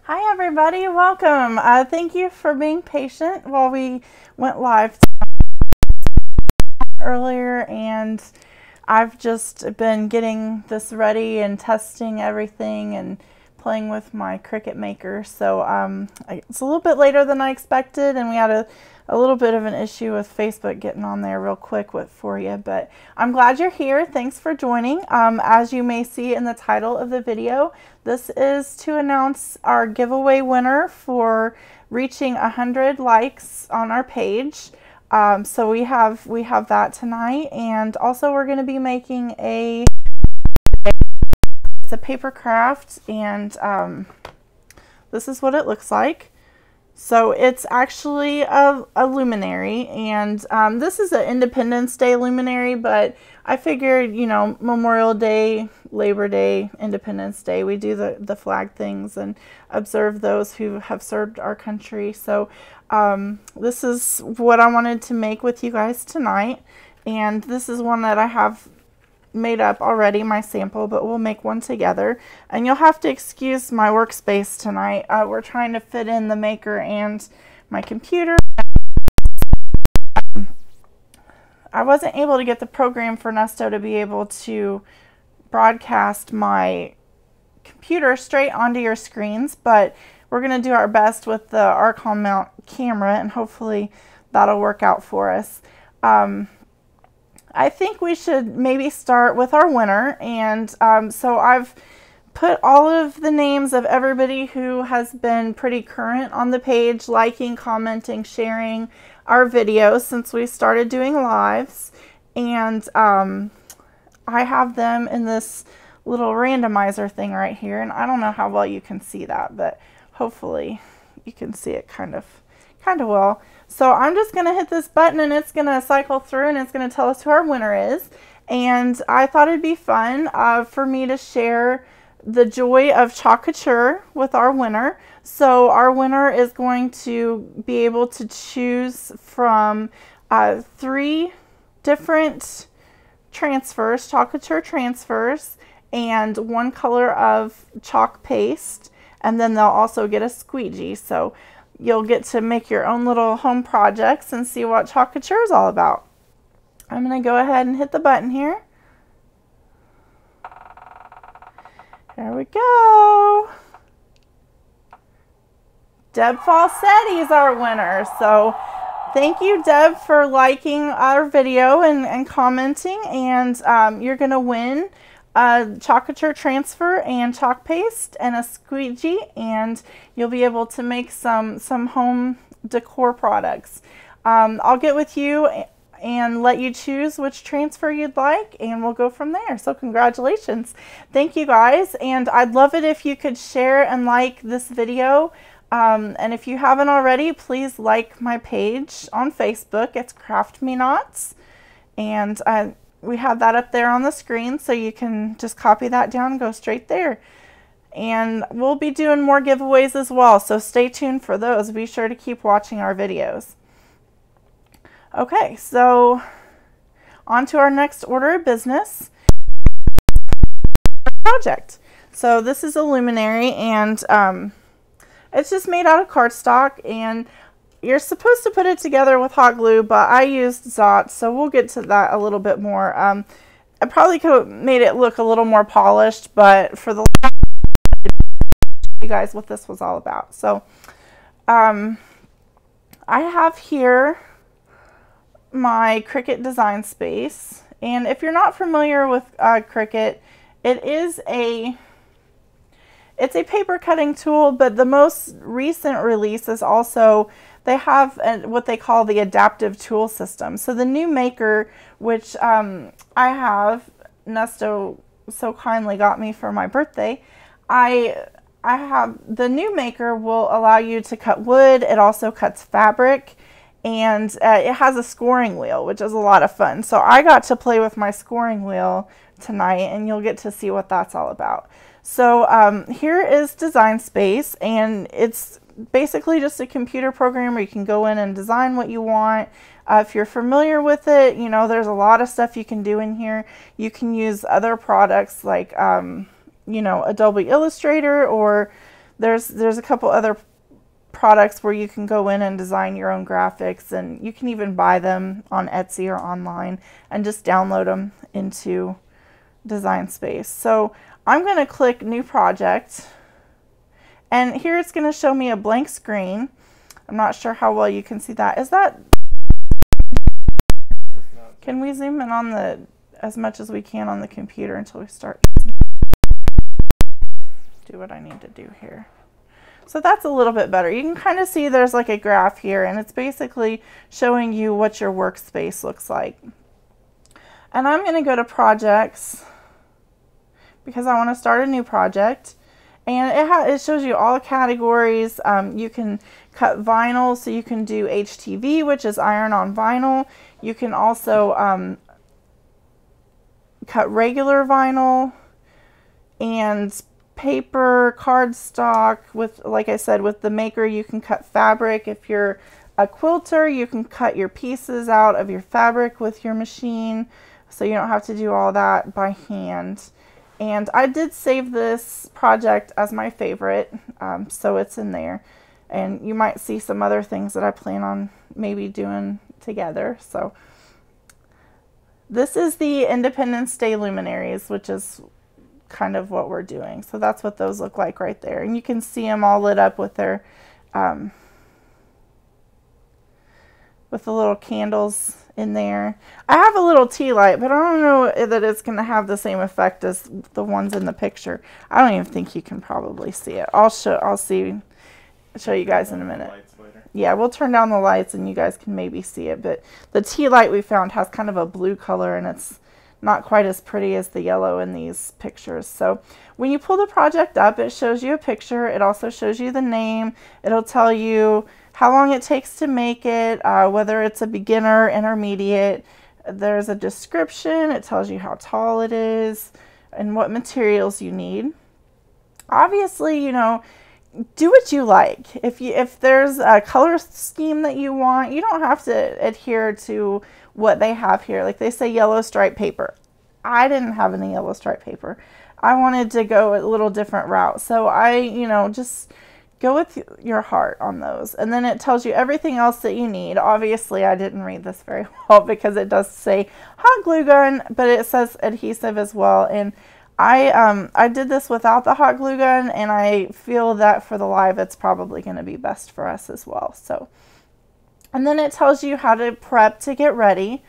Hi everybody, welcome. Thank you for being patient while we went live earlier, and I've just been getting this ready and testing everything and playing with my Cricut Maker. So it's a little bit later than I expected, and we had a little bit of an issue with Facebook getting on there real quick for you, but I'm glad you're here. Thanks for joining. As you may see in the title of the video, this is to announce our giveaway winner for reaching 100 likes on our page. So we have that tonight, and also we're going to be making it's a paper craft, and this is what it looks like. So it's actually a luminary, and this is an Independence Day luminary, but I figured, you know, Memorial Day, Labor Day, Independence Day, we do the flag things and observe those who have served our country. So this is what I wanted to make with you guys tonight, and this is one that I have made up already, my sample, but we'll make one together. And you'll have to excuse my workspace tonight. We're trying to fit in the Maker and my computer. I wasn't able to get the program for Nesto to be able to broadcast my computer straight onto your screens, but we're going to do our best with the Archon mount camera, and hopefully that'll work out for us. I think we should maybe start with our winner, and so I've put all of the names of everybody who has been pretty current on the page, liking, commenting, sharing our videos since we started doing lives, and I have them in this little randomizer thing right here, and I don't know how well you can see that, but hopefully you can see it kind of well. So I'm just going to hit this button, and it's going to cycle through, and it's going to tell us who our winner is. And I thought it'd be fun for me to share the joy of Chalk Couture with our winner. So our winner is going to be able to choose from 3 different transfers, Chalk Couture transfers, and 1 color of chalk paste, and then they'll also get a squeegee. So you'll get to make your own little home projects and see what Chalk Couture is all about. I'm going to go ahead and hit the button here. There we go. Deb Falsetti is our winner. So thank you, Deb, for liking our video and commenting. And you're going to win a Chalk Couture transfer and chalk paste and a squeegee, and you'll be able to make some home decor products. I'll get with you and let you choose which transfer you'd like, and we'll go from there. So congratulations. Thank you guys, and I'd love it if you could share and like this video. And if you haven't already, please like my page on Facebook. It's Craft Me Knots, and we have that up there on the screen, so you can just copy that down and go straight there. And we'll be doing more giveaways as well, so stay tuned for those. Be sure to keep watching our videos. Okay, so on to our next order of business project. So this is a luminary, and it's just made out of cardstock, and you're supposed to put it together with hot glue, but I used Zot, so we'll get to that a little bit more. I probably could have made it look a little more polished, but for the you guys what this was all about. So I have here my Cricut Design Space, and if you're not familiar with Cricut, it's a paper cutting tool, but the most recent release is also, they have what they call the adaptive tool system. So the new Maker, which I have, Nesto so kindly got me for my birthday, I have the new Maker will allow you to cut wood. It also cuts fabric, and it has a scoring wheel, which is a lot of fun. So I got to play with my scoring wheel tonight, and you'll get to see what that's all about. So here is Design Space, and it's basically just a computer program where you can go in and design what you want. If you're familiar with it, you know, there's a lot of stuff you can do in here. You can use other products like, you know, Adobe Illustrator or there's a couple other products where you can go in and design your own graphics, and you can even buy them on Etsy or online and just download them into Design Space. So I'm going to click New Project, and here it's going to show me a blank screen. I'm not sure how well you can see that. Is that... Can we zoom in on the as much as we can on the computer until we start do what I need to do here? So that's a little bit better. You can kind of see there's like a graph here, and it's basically showing you what your workspace looks like. And I'm going to go to projects because I want to start a new project. And it shows you all the categories. You can cut vinyl, so you can do HTV, which is iron on vinyl. You can also cut regular vinyl and paper, cardstock. With, like I said, with the Maker, you can cut fabric. If you're a quilter, you can cut your pieces out of your fabric with your machine, so you don't have to do all that by hand. And I did save this project as my favorite, so it's in there. And you might see some other things that I plan on maybe doing together. So this is the Independence Day luminaries, which is kind of what we're doing. So that's what those look like right there. And you can see them all lit up with their with the little candles in there. I have a little tea light, but I don't know that it's going to have the same effect as the ones in the picture. I don't even think you can probably see it. I'll show you guys in a minute. Yeah, we'll turn down the lights and you guys can maybe see it. But the tea light we found has kind of a blue color, and it's not quite as pretty as the yellow in these pictures. So when you pull the project up, it shows you a picture. It also shows you the name. It'll tell you how long it takes to make it, whether it's a beginner, intermediate. There's a description. It tells you how tall it is and what materials you need. Obviously, you know, do what you like. If there's a color scheme that you want, you don't have to adhere to what they have here. Like they say yellow stripe paper. I didn't have any yellow stripe paper. I wanted to go a little different route. So I, you know, just go with your heart on those. And then it tells you everything else that you need. Obviously, I didn't read this very well because it does say hot glue gun, but it says adhesive as well. And I did this without the hot glue gun, and I feel that for the live, it's probably going to be best for us as well. So, and then it tells you how to prep to get ready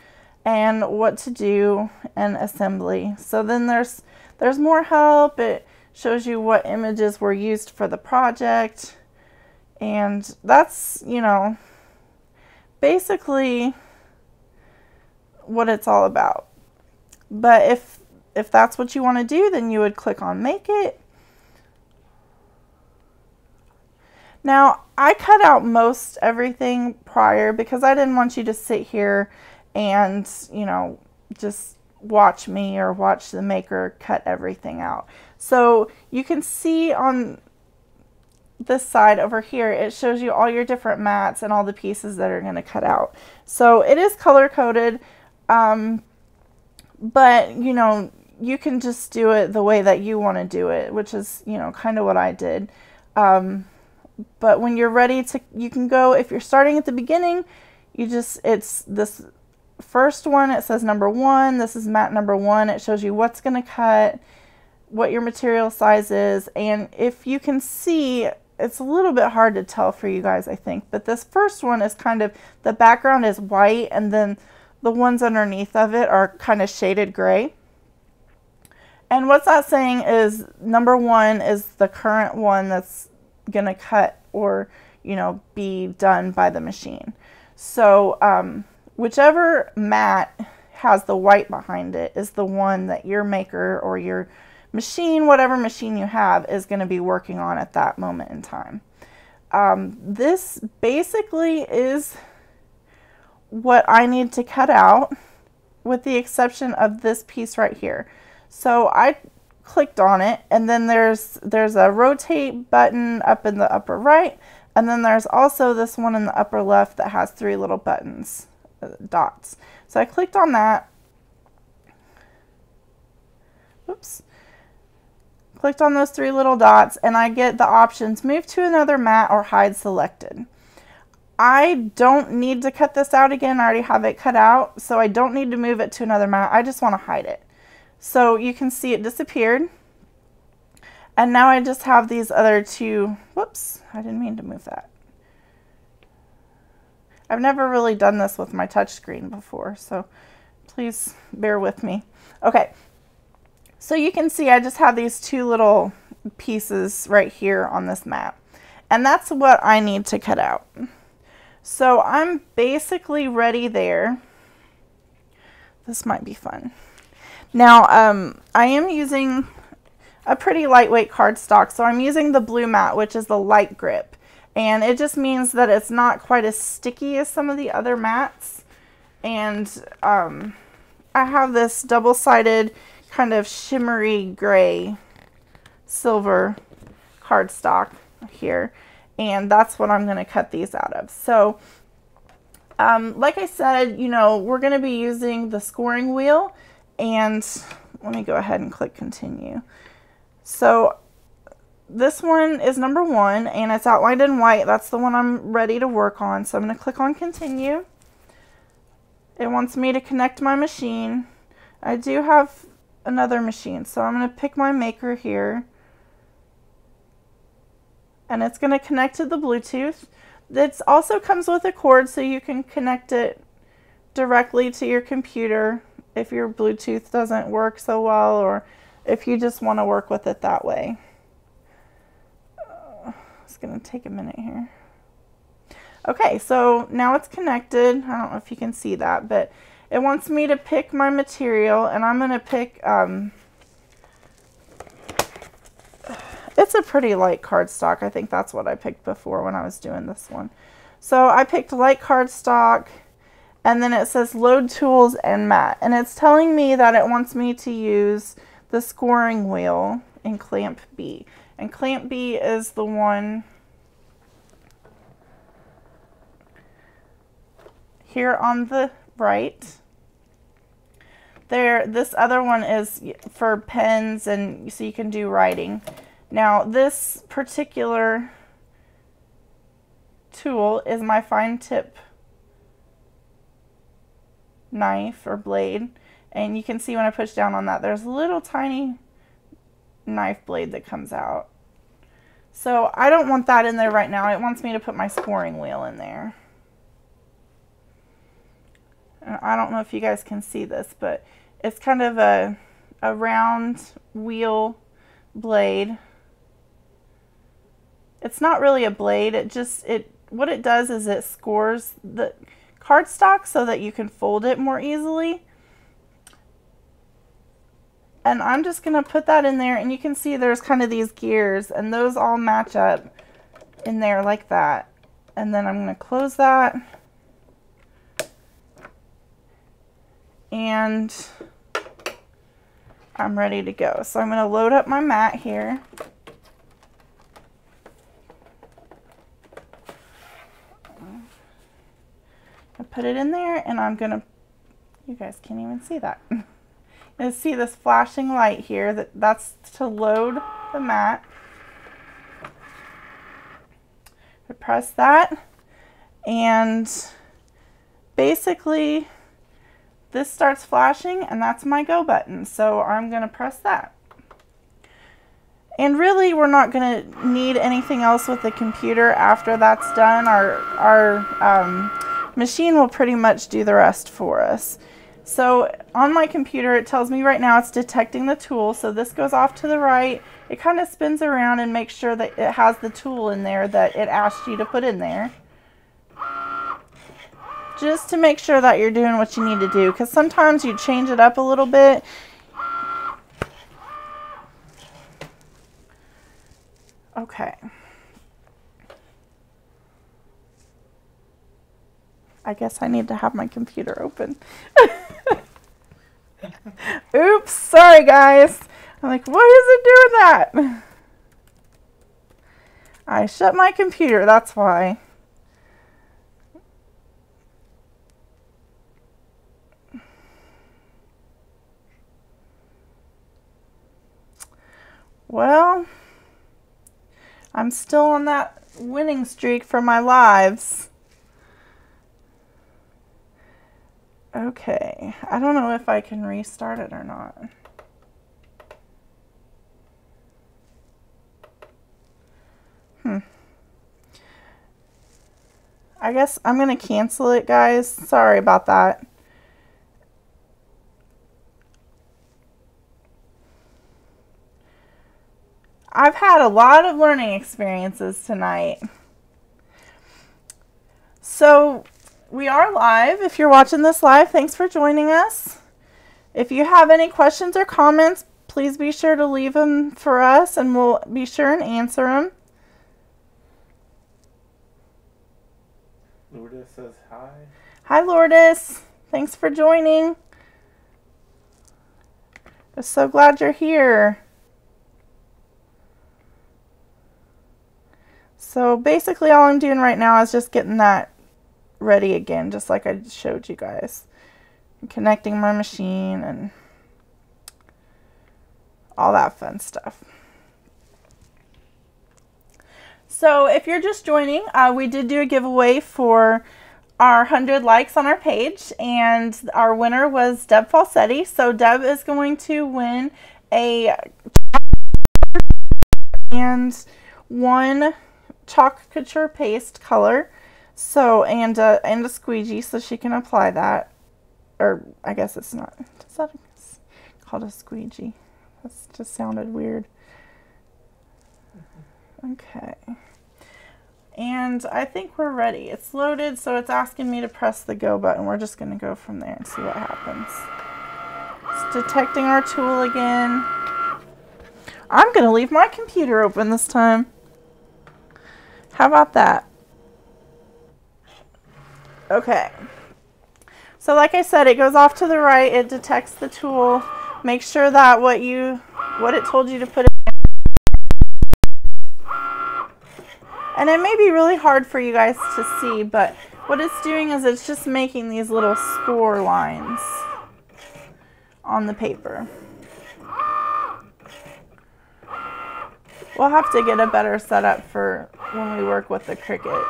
and what to do in assembly. So then there's more help. It shows you what images were used for the project, and that's, you know, basically what it's all about. But if that's what you want to do, then you would click on Make It. Now, I cut out most everything prior because I didn't want you to sit here and, you know, just watch me or watch the Maker cut everything out. So you can see on this side over here, it shows you all your different mats and all the pieces that are going to cut out. So it is color coded, but, you know, you can just do it the way that you want to do it, which is, you know, kind of what I did. But when you're ready to, you can go, if you're starting at the beginning, you just, it's this first one, it says number 1. This is mat number 1. It shows you what's going to cut, what your material size is. And if you can see, it's a little bit hard to tell for you guys, I think, but this first one is kind of, the background is white, and then the ones underneath of it are kind of shaded gray. And what's that saying is number 1 is the current one that's going to cut or, you know, be done by the machine. So whichever mat has the white behind it is the one that your Maker or your machine, whatever machine you have, is going to be working on at that moment in time. This basically is what I need to cut out, with the exception of this piece right here. So I clicked on it, and then there's a rotate button up in the upper right, and then there's also this one in the upper left that has 3 little buttons, dots. So I clicked on that. Oops. Clicked on those three little dots and I get the options move to another mat or hide selected. I don't need to cut this out again. I already have it cut out, so I don't need to move it to another mat. I just want to hide it. So you can see it disappeared. And now I just have these other two. Whoops, I didn't mean to move that. I've never really done this with my touch screen before, so please bear with me. Okay, so you can see I just have these two little pieces right here on this mat. And that's what I need to cut out. So I'm basically ready there. This might be fun. Now, I am using a pretty lightweight cardstock, so I'm using the blue mat, which is the light grip. And it just means that it's not quite as sticky as some of the other mats. And I have this double-sided kind of shimmery gray silver cardstock here. And that's what I'm going to cut these out of. So, like I said, you know, we're going to be using the scoring wheel. And let me go ahead and click continue. So, this one is number 1, and it's outlined in white. That's the one I'm ready to work on. So, I'm going to click on continue. It wants me to connect my machine. I do have another machine, so I'm going to pick my maker here. And it's going to connect to the Bluetooth. This also comes with a cord, so you can connect it directly to your computer if your Bluetooth doesn't work so well, or if you just want to work with it that way. It's going to take a minute here. Okay, so now it's connected. I don't know if you can see that, but it wants me to pick my material, and I'm going to pick... it's a pretty light cardstock. I think that's what I picked before when I was doing this one. So I picked light cardstock, and then it says load tools and mat. And it's telling me that it wants me to use the scoring wheel in clamp B. And clamp B is the one here on the right. There, this other one is for pens, and so you can do writing. Now, this particular tool is my fine tip knife or blade, and you can see when I push down on that, there's a little tiny knife blade that comes out. So I don't want that in there right now. It wants me to put my scoring wheel in there. And I don't know if you guys can see this, but it's kind of a round wheel blade. It's not really a blade. What it does is it scores the cardstock so that you can fold it more easily. And I'm just going to put that in there, and you can see there's kind of these gears, and those all match up in there like that. And then I'm going to close that. And I'm ready to go. So I'm going to load up my mat here. I put it in there, and I'm going to, you guys can't even see that. You see this flashing light here, that's to load the mat. I press that, and basically this starts flashing, and that's my go button. So I'm going to press that. And really, we're not going to need anything else with the computer after that's done. Our machine will pretty much do the rest for us. So on my computer, it tells me right now it's detecting the tool. So this goes off to the right. It kind of spins around and makes sure that it has the tool in there that it asked you to put in there. Just to make sure that you're doing what you need to do, because sometimes you change it up a little bit. Okay. I guess I need to have my computer open. Oops, sorry guys. I'm like, why is it doing that? I shut my computer, that's why. Well, I'm still on that winning streak for my lives. Okay, I don't know if I can restart it or not. I guess I'm going to cancel it, guys. Sorry about that. I've had a lot of learning experiences tonight. So we are live. If you're watching this live, thanks for joining us. If you have any questions or comments, please be sure to leave them for us and we'll be sure and answer them. Lourdes says hi. Hi, Lourdes. Thanks for joining. I'm so glad you're here. So basically all I'm doing right now is just getting that ready again, just like I showed you guys. I'm connecting my machine and all that fun stuff. So if you're just joining, we did do a giveaway for our 100 likes on our page, and our winner was Deb Falsetti. So Deb is going to win a and one chalk couture paste color, so and a squeegee, so she can apply that. Or I guess it's not. Is that called a squeegee? That just sounded weird. Okay. And I think we're ready. It's loaded, so it's asking me to press the go button. We're just going to go from there and see what happens. It's detecting our tool again. I'm going to leave my computer open this time. How about that? Okay. So like I said, it goes off to the right. It detects the tool. Make sure that what it told you to put in. And it may be really hard for you guys to see, but what it's doing is it's just making these little score lines on the paper. We'll have to get a better setup for when we work with the Cricut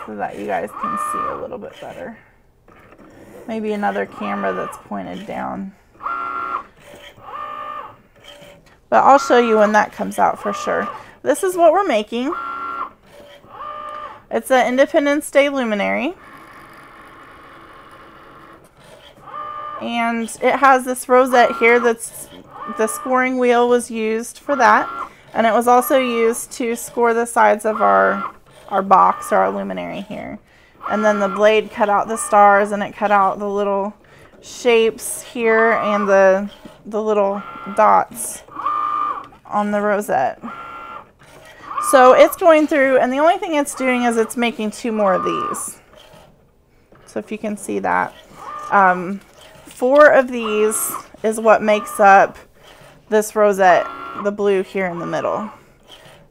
so that you guys can see a little bit better. Maybe another camera that's pointed down. But I'll show you when that comes out for sure. This is what we're making. It's an Independence Day luminary. And it has this rosette here that's, the scoring wheel was used for that. And it was also used to score the sides of our box or our luminary here. And then the blade cut out the stars and it cut out the little shapes here and the little dots on the rosette. So it's going through, and the only thing it's doing is it's making 2 more of these. So if you can see that. 4 of these is what makes up this rosette, the blue here in the middle.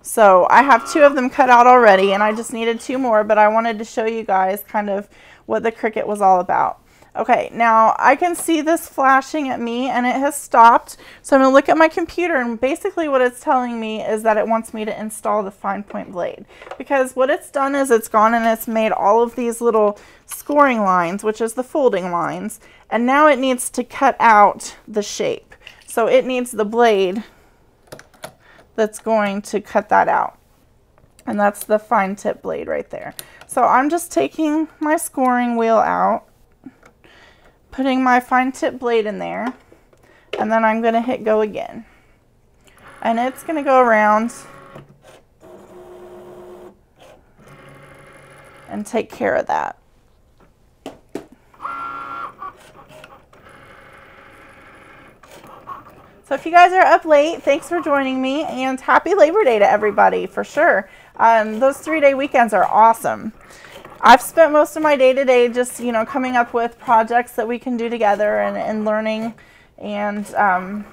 So I have 2 of them cut out already, and I just needed 2 more, but I wanted to show you guys kind of what the Cricut was all about. Okay, now I can see this flashing at me and it has stopped. So I'm going to look at my computer, and basically what it's telling me is that it wants me to install the fine point blade. Because what it's done is it's gone and it's made all of these little scoring lines, which is the folding lines, and now it needs to cut out the shape. So it needs the blade that's going to cut that out. And that's the fine tip blade right there. So I'm just taking my scoring wheel out, putting my fine tip blade in there, and then I'm going to hit go again. And it's going to go around and take care of that. So if you guys are up late, thanks for joining me, and happy Labor Day to everybody for sure. Those 3-day weekends are awesome. I've spent most of my day today just, coming up with projects that we can do together and learning and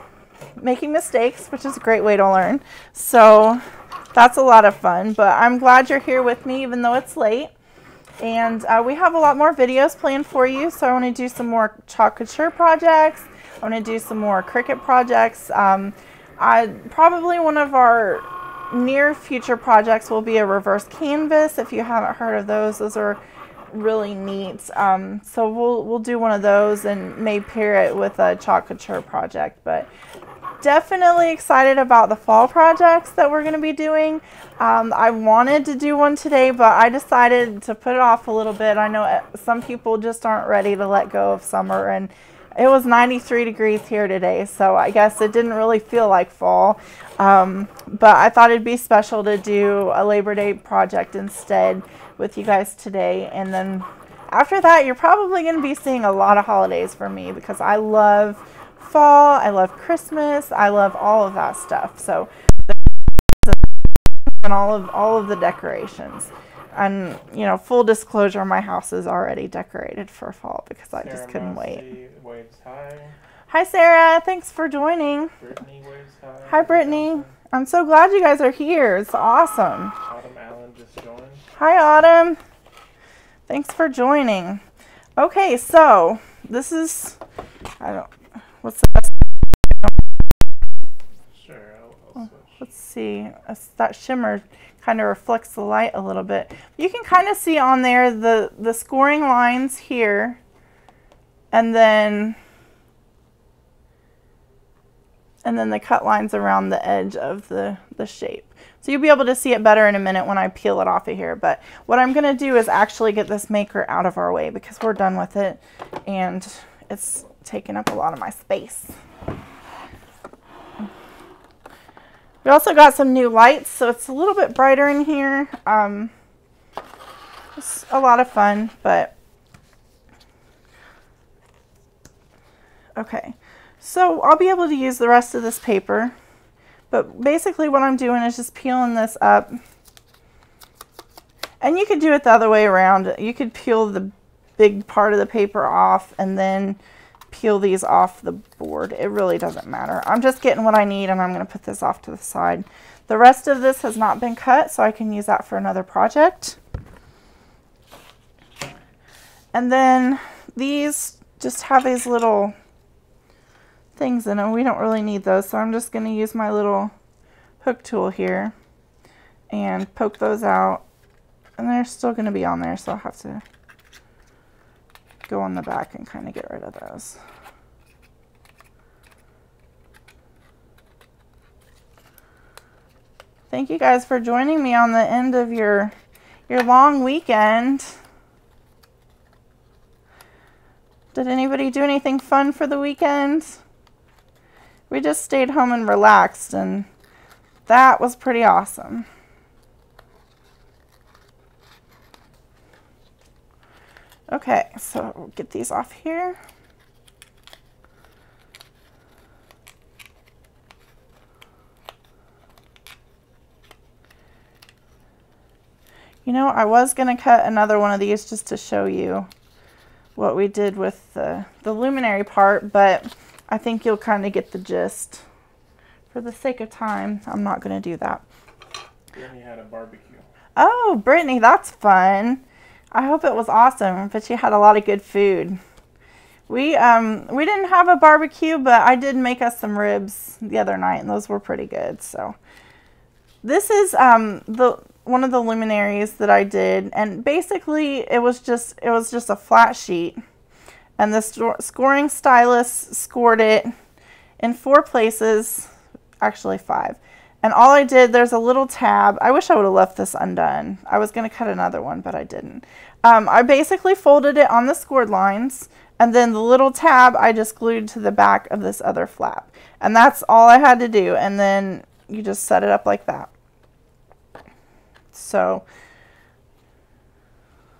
making mistakes, which is a great way to learn. So that's a lot of fun, but I'm glad you're here with me even though it's late. And we have a lot more videos planned for you. So I want to do some more chalk couture projects. I want to do some more Cricut projects. Probably one of our near future projects will be a reverse canvas. If you haven't heard of those are really neat. So we'll do one of those and may pair it with a chalk couture project. But definitely excited about the fall projects that we're going to be doing. I wanted to do one today, but I decided to put it off a little bit. I know some people just aren't ready to let go of summer, and it was 93 degrees here today, so I guess it didn't really feel like fall. But I thought it'd be special to do a Labor Day project instead with you guys today. And then after that, you're probably going to be seeing a lot of holidays from me, because I love fall, I love Christmas, I love all of that stuff. So, and all of the decorations. And, you know, full disclosure, my house is already decorated for fall because I just couldn't wait. Waves hi. Hi, Sarah. Thanks for joining. Brittany waves hi. Hi, Brittany. I'm so glad you guys are here. It's awesome. Autumn Allen just joined. Hi, Autumn. Thanks for joining. Okay, so this is, what's the best? Sure, I'll switch. Let's see. That shimmer kind of reflects the light a little bit. You can kind of see on there the scoring lines here, and then the cut lines around the edge of the shape. So you'll be able to see it better in a minute when I peel it off of here. But what I'm going to do is actually get this maker out of our way, because we're done with it and it's taking up a lot of my space. We also got some new lights, so it's a little bit brighter in here. It's a lot of fun, but okay. So I'll be able to use the rest of this paper, but basically what I'm doing is just peeling this up. And you could do it the other way around. You could peel the big part of the paper off and then peel these off the board. It really doesn't matter. I'm just getting what I need, and I'm going to put this off to the side. The rest of this has not been cut, so I can use that for another project. And then these just have these little things in them. We don't really need those, so I'm just going to use my little hook tool here and poke those out. And they're still going to be on there, so I'll have to go on the back and kind of get rid of those. Thank you guys for joining me on the end of your long weekend. Did anybody do anything fun for the weekend? We just stayed home and relaxed, and that was pretty awesome. Okay, so we'll get these off here. You know, I was going to cut another one of these just to show you what we did with the luminary part, but I think you'll kind of get the gist. For the sake of time, I'm not going to do that. Brittany had a barbecue. Oh, Brittany, that's fun. I hope it was awesome, but you had a lot of good food. We didn't have a barbecue, but I did make us some ribs the other night, and those were pretty good. So this is one of the luminaries that I did, and basically it was just a flat sheet, and the scoring stylus scored it in 4 places, actually 5. And all I did, there's a little tab. I wish I would have left this undone. I was going to cut another one, but I didn't. I basically folded it on the scored lines, and then the little tab I just glued to the back of this other flap. And that's all I had to do. And then you just set it up like that. So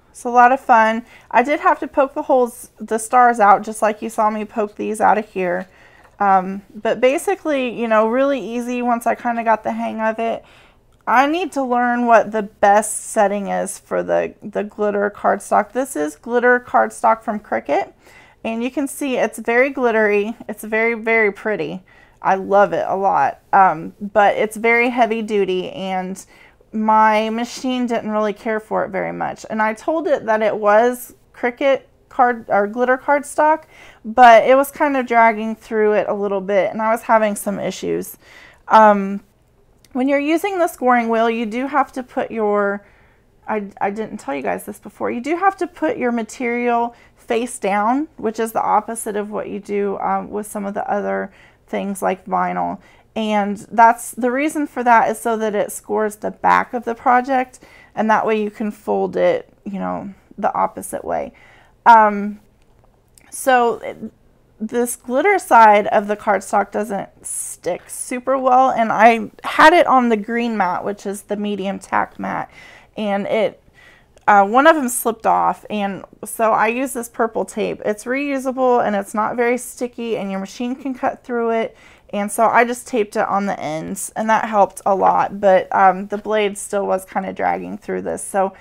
it's a lot of fun. I did have to poke the stars out, just like you saw me poke these out of here. But basically, you know, really easy once I kind of got the hang of it. I need to learn what the best setting is for the glitter cardstock. This is glitter cardstock from Cricut, and you can see it's very glittery. It's very, very pretty. I love it a lot, but it's very heavy duty, and my machine didn't really care for it very much. And I told it that it was Cricut glitter cardstock, but it was kind of dragging through it a little bit, and I was having some issues. When you're using the scoring wheel, you do have to put your, I didn't tell you guys this before, you do have to put your material face down, which is the opposite of what you do with some of the other things like vinyl. And that's the reason for that, is so that it scores the back of the project, and that way you can fold it, you know, the opposite way. This glitter side of the cardstock doesn't stick super well, and I had it on the green mat, which is the medium tack mat, and one of them slipped off, and so I use this purple tape. It's reusable and it's not very sticky, and your machine can cut through it, and so I just taped it on the ends, and that helped a lot, but the blade still was kind of dragging through this. So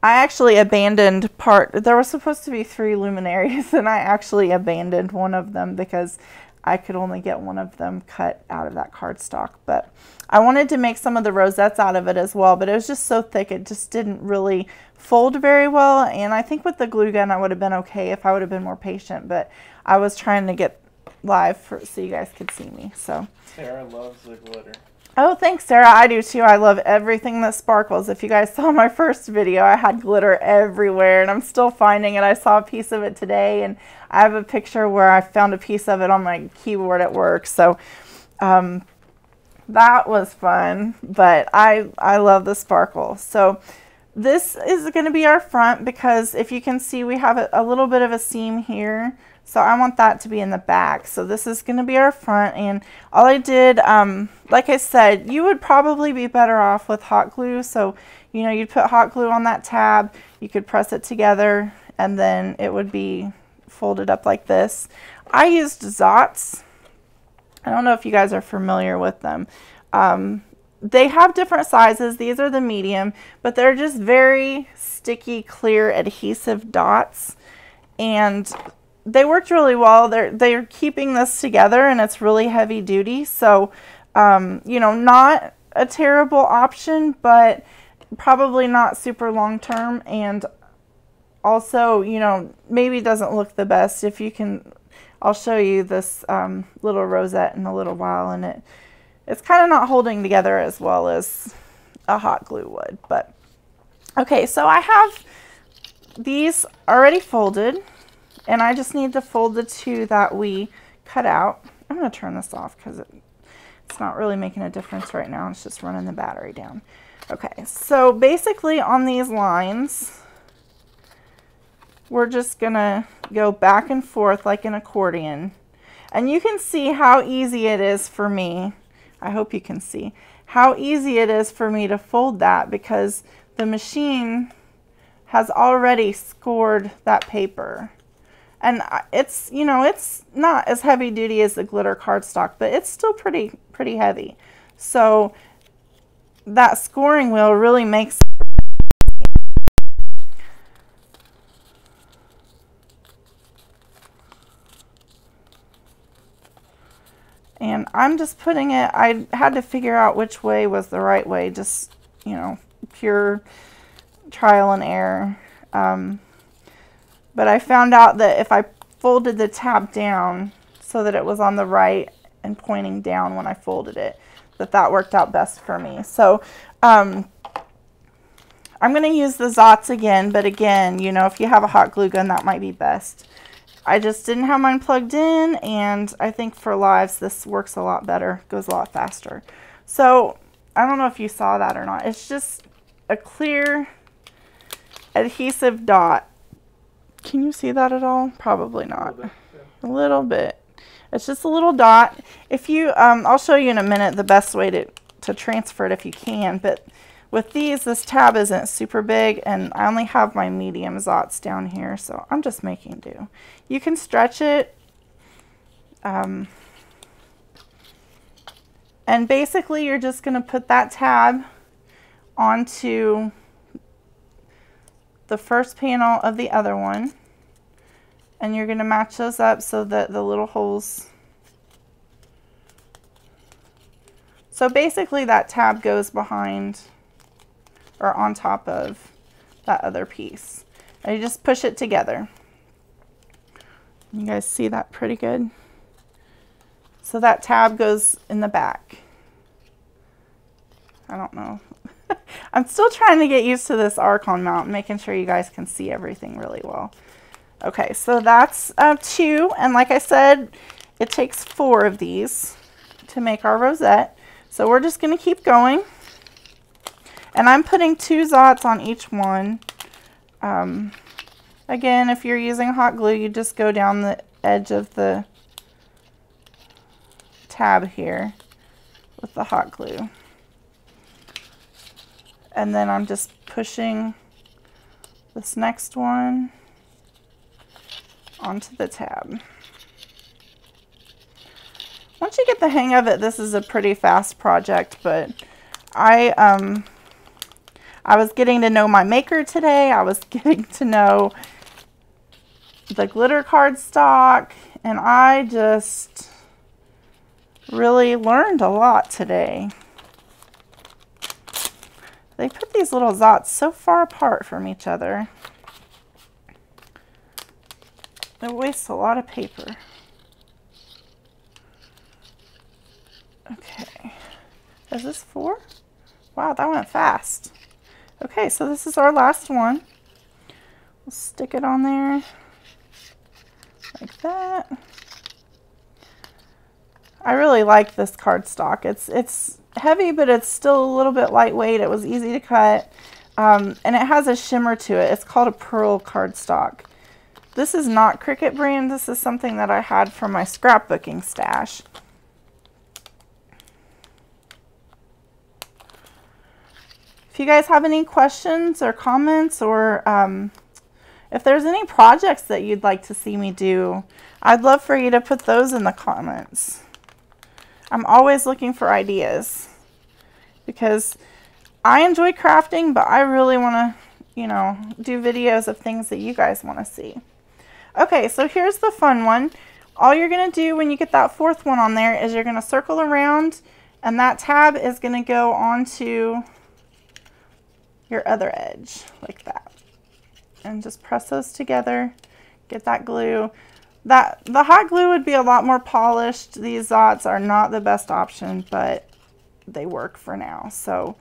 I actually abandoned there were supposed to be 3 luminaries, and I actually abandoned one of them because I could only get one of them cut out of that cardstock. But I wanted to make some of the rosettes out of it as well, but it was just so thick it just didn't really fold very well, and I think with the glue gun I would have been okay if I would have been more patient, but I was trying to get live so you guys could see me. So Sarah loves the glitter. Oh, thanks, Sarah. I do too. I love everything that sparkles. If you guys saw my first video, I had glitter everywhere, and I'm still finding it. I saw a piece of it today, and I have a picture where I found a piece of it on my keyboard at work. So that was fun, but I love the sparkle. So this is going to be our front, because if you can see, we have a little bit of a seam here. So I want that to be in the back. So this is going to be our front, and all I did, like I said, you would probably be better off with hot glue. So, you know, you'd put hot glue on that tab, you could press it together, and then it would be folded up like this. I used Zots. I don't know if you guys are familiar with them. They have different sizes. These are the medium, but they're just very sticky, clear, adhesive dots, and they worked really well. They're keeping this together, and it's really heavy duty. So, you know, not a terrible option, but probably not super long term. And also, you know, maybe doesn't look the best. If you can, I'll show you this little rosette in a little while, and it's kind of not holding together as well as a hot glue would. But okay, so I have these already folded, and I just need to fold the 2 that we cut out. I'm going to turn this off because it's not really making a difference right now. It's just running the battery down. Okay, so basically on these lines, we're just going to go back and forth like an accordion. And you can see how easy it is for me. I hope you can see how easy it is for me to fold that, because the machine has already scored that paper. And it's, you know, it's not as heavy duty as the glitter cardstock, but it's still pretty heavy. So that scoring wheel really makes and I'm just putting it, I had to figure out which way was the right way, just, you know, pure trial and error. But I found out that if I folded the tab down so that it was on the right and pointing down when I folded it, that worked out best for me. So I'm going to use the Zots again, but again, you know, if you have a hot glue gun, that might be best. I just didn't have mine plugged in, and I think for lives this works a lot better, goes a lot faster. So I don't know if you saw that or not. It's just a clear adhesive dot. Can you see that at all? Probably not. A little bit. It's just a little dot. If you, I'll show you in a minute the best way to transfer it if you can, but with these, this tab isn't super big, and I only have my medium Zots down here, so I'm just making do. You can stretch it, and basically you're just going to put that tab onto the first panel of the other one, and you're going to match those up so that the little holes, so basically that tab goes behind or on top of that other piece, and you just push it together. You guys see that pretty good? So that tab goes in the back. I don't know. I'm still trying to get used to this Archon mount, making sure you guys can see everything really well. Okay, so that's 2, and like I said, it takes 4 of these to make our rosette. So we're just going to keep going. And I'm putting 2 Zots on each one. Again, if you're using hot glue, you just go down the edge of the tab here with the hot glue. And then I'm just pushing this next one onto the tab. Once you get the hang of it, this is a pretty fast project, but I was getting to know my maker today. I was getting to know the glitter cardstock, and I just really learned a lot today. They put these little Zots so far apart from each other. It wastes a lot of paper. Okay. Is this 4? Wow, that went fast. Okay, so this is our last one. We'll stick it on there like that. I really like this cardstock. It's heavy, but it's still a little bit lightweight. It was easy to cut, and it has a shimmer to it. It's called a pearl cardstock. This is not Cricut brand. This is something that I had from my scrapbooking stash. If you guys have any questions or comments, or if there's any projects that you'd like to see me do, I'd love for you to put those in the comments. I'm always looking for ideas because I enjoy crafting, but I really want to, you know, do videos of things that you guys want to see. Okay, so here's the fun one. All you're going to do when you get that 4th one on there is you're going to circle around, and that tab is going to go onto your other edge like that. And just press those together, get that glue. The hot glue would be a lot more polished. These Zots are not the best option, but they work for now. So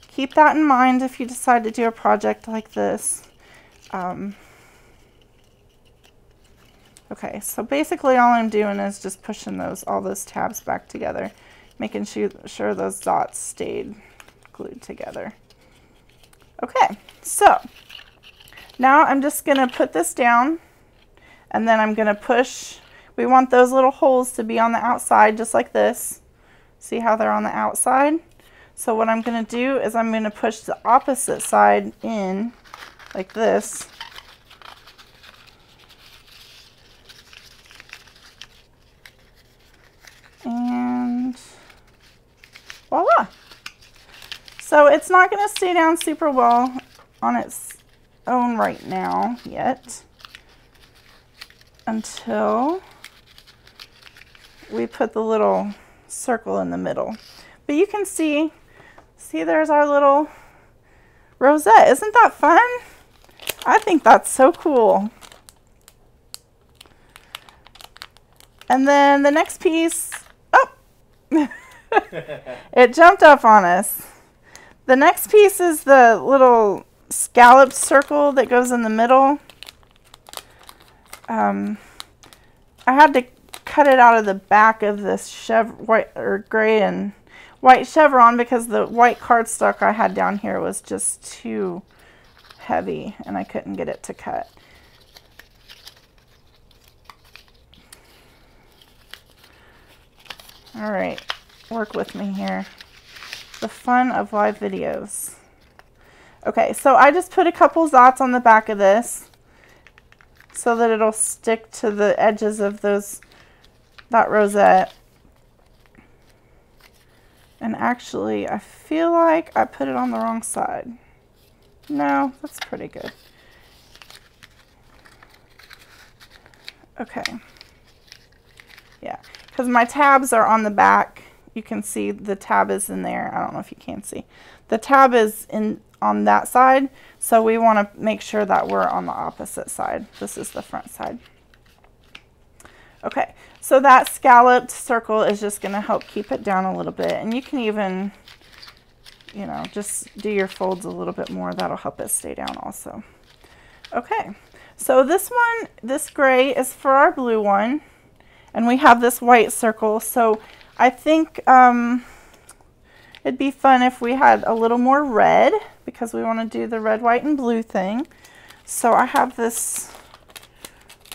keep that in mind if you decide to do a project like this. Okay, so basically all I'm doing is just pushing all those tabs back together, making sure those Zots stayed glued together. Okay, so now I'm just going to put this down, and then I'm going to push. We want those little holes to be on the outside, just like this. See how they're on the outside? So what I'm going to do is I'm going to push the opposite side in, like this. And voila! So it's not going to stay down super well on its own right now yet, until we put the little circle in the middle. But you can see there's our little rosette. Isn't that fun? I think that's so cool. And then the next piece, oh, it jumped up on us. The next piece is the little scalloped circle that goes in the middle. I had to cut it out of the back of this white or gray and white chevron because the white cardstock I had down here was just too heavy and I couldn't get it to cut. All right, work with me here. The fun of live videos. Okay, so I just put a couple Zots on the back of this so that it'll stick to the edges of that rosette. And actually, I feel like I put it on the wrong side. No, that's pretty good. Okay. Yeah, because my tabs are on the back. You can see the tab is in there. I don't know if you can see. The tab is on that side, so we want to make sure that we're on the opposite side. This is the front side. Okay, so that scalloped circle is just going to help keep it down a little bit, and you can even you know, just do your folds a little bit more. That'll help it stay down also. Okay, so this one, this gray is for our blue one, and we have this white circle. So I think it'd be fun if we had a little more red, because we want to do the red, white, and blue thing. So I have this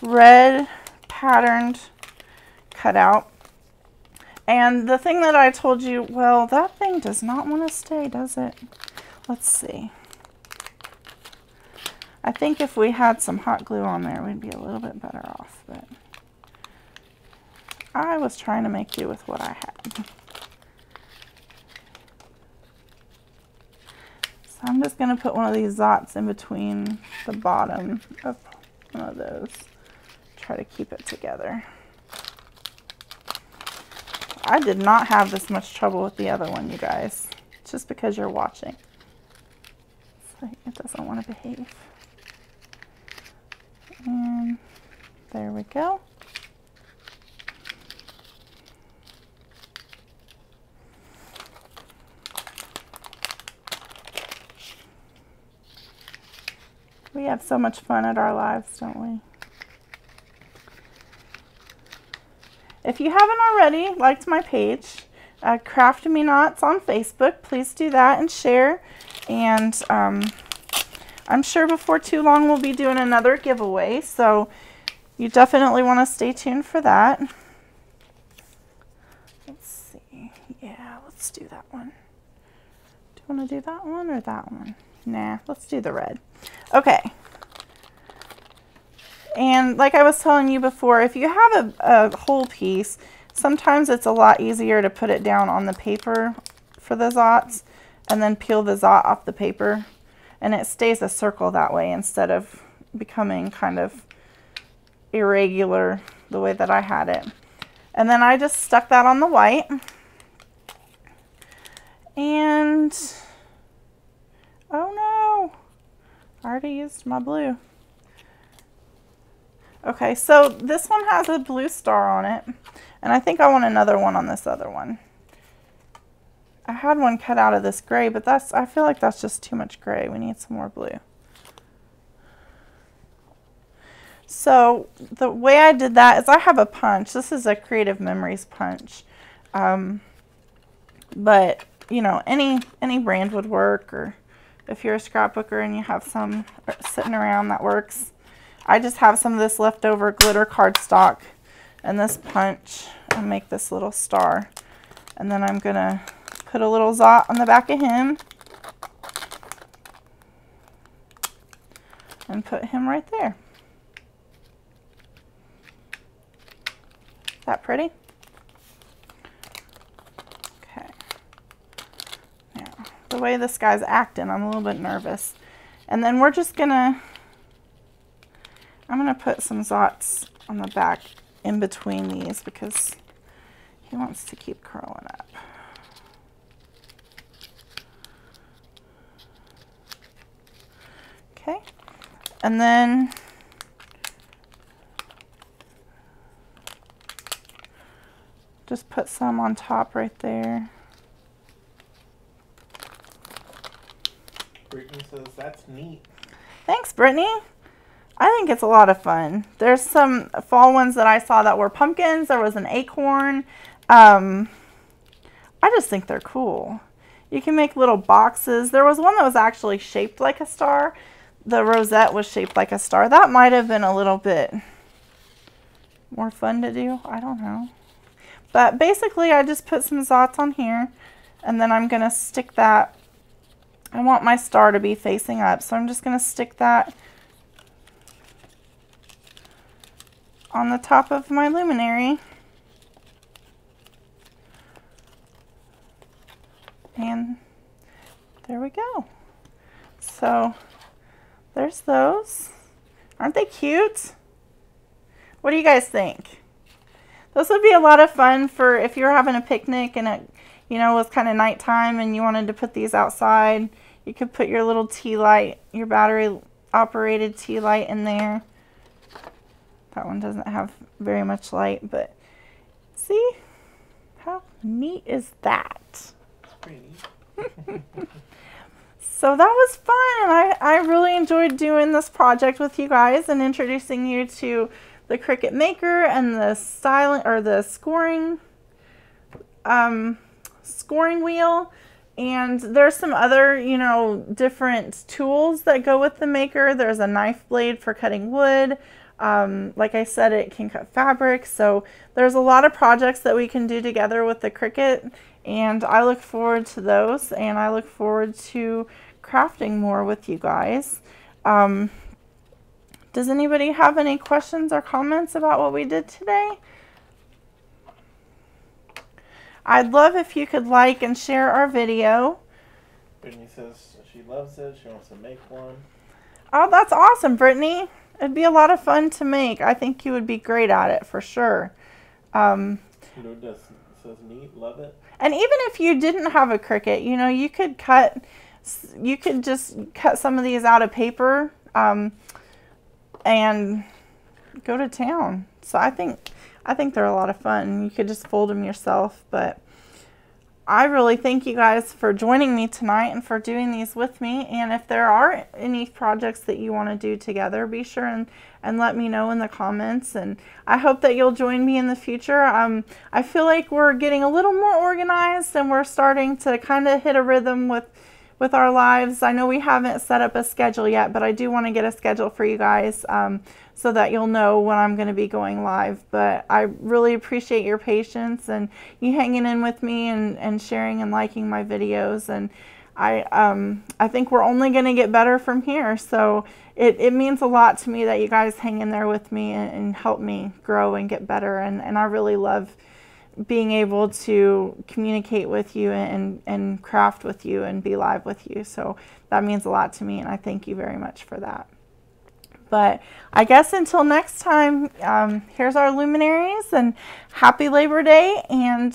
red patterned cutout. And the thing that I told you, well, that thing does not want to stay, does it? Let's see. I think if we had some hot glue on there, we'd be a little bit better off, but I was trying to make do with what I had. So I'm just going to put one of these dots in between the bottom of one of those. Try to keep it together. I did not have this much trouble with the other one, you guys. It's just because you're watching. It's like it doesn't want to behave. And there we go. We have so much fun at our lives, don't we? If you haven't already liked my page, Craft Me Knots on Facebook, please do that and share. And I'm sure before too long we'll be doing another giveaway, so you definitely want to stay tuned for that. Let's see. Yeah, let's do that one. Do you want to do that one or that one? Nah, let's do the red. Okay. And like I was telling you before, if you have a whole piece, sometimes it's a lot easier to put it down on the paper for the zots and then peel the zot off the paper. And it stays a circle that way instead of becoming kind of irregular the way that I had it. And then I just stuck that on the white. And, oh no, I already used my blue. Okay, so this one has a blue star on it, and I think I want another one on this other one. I had one cut out of this gray, but I feel like that's just too much gray. We need some more blue. So the way I did that is I have a punch. This is a Creative Memories punch. But, you know, any brand would work, or if you're a scrapbooker and you have some sitting around, that works. I just have some of this leftover glitter cardstock and this punch and make this little star. And then I'm going to put a little zot on the back of him and put him right there. Is that pretty? Okay. Now, the way this guy's acting, I'm a little bit nervous. And then we're just going to I'm going to put some zots on the back in between these because he wants to keep curling up. Okay, and then just put some on top right there. Brittany says that's neat. Thanks, Brittany. I think it's a lot of fun. There's some fall ones that I saw that were pumpkins. There was an acorn. I just think they're cool. You can make little boxes. There was one that was actually shaped like a star. The rosette was shaped like a star. That might have been a little bit more fun to do. I don't know. But basically, I just put some zots on here, and then I'm going to stick that. I want my star to be facing up, so I'm just going to stick that on the top of my luminary. And there we go. So there's those. Aren't they cute? What do you guys think? This would be a lot of fun for if you're having a picnic and it, you know, was kind of nighttime and you wanted to put these outside. You could put your little tea light, your battery operated tea light in there. That one doesn't have very much light, but see? How neat is that? Pretty neat. So that was fun, and I really enjoyed doing this project with you guys and introducing you to the Cricut Maker and the styling or the scoring wheel. And there's some other, you know, different tools that go with the Maker. There's a knife blade for cutting wood. Like I said, it can cut fabric. So there's a lot of projects that we can do together with the Cricut, and I look forward to those, and I look forward to crafting more with you guys. Does anybody have any questions or comments about what we did today? I'd love if you could like and share our video. Brittany says she loves it. She wants to make one. Oh, that's awesome, Brittany. It'd be a lot of fun to make. I think you would be great at it for sure. It says neat, love it. And even if you didn't have a Cricut, you know, you could just cut some of these out of paper and go to town. So I think they're a lot of fun. You could just fold them yourself. But I really thank you guys for joining me tonight and for doing these with me. And if there are any projects that you want to do together, be sure and let me know in the comments. And I hope that you'll join me in the future. I feel like we're getting a little more organized, and we're starting to kind of hit a rhythm with our lives. I know we haven't set up a schedule yet, but I do want to get a schedule for you guys so that you'll know when I'm going to be going live. But I really appreciate your patience and you hanging in with me and sharing and liking my videos. And I think we're only going to get better from here. So it means a lot to me that you guys hang in there with me and help me grow and get better. And I really love being able to communicate with you and craft with you and be live with you. So that means a lot to me, and I thank you very much for that. But I guess until next time, here's our luminaries, and happy Labor Day. And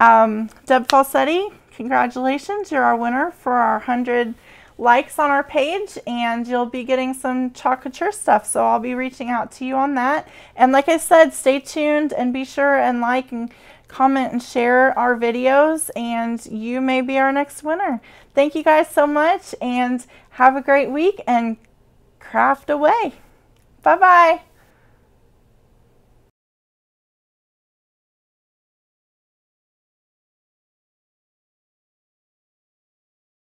Deb Falsetti, congratulations, you're our winner for our 100 likes on our page, and you'll be getting some Chocolate stuff. So I'll be reaching out to you on that. And like I said, stay tuned and be sure and like and comment and share our videos, and you may be our next winner. Thank you guys so much, and have a great week and craft away. Bye-bye.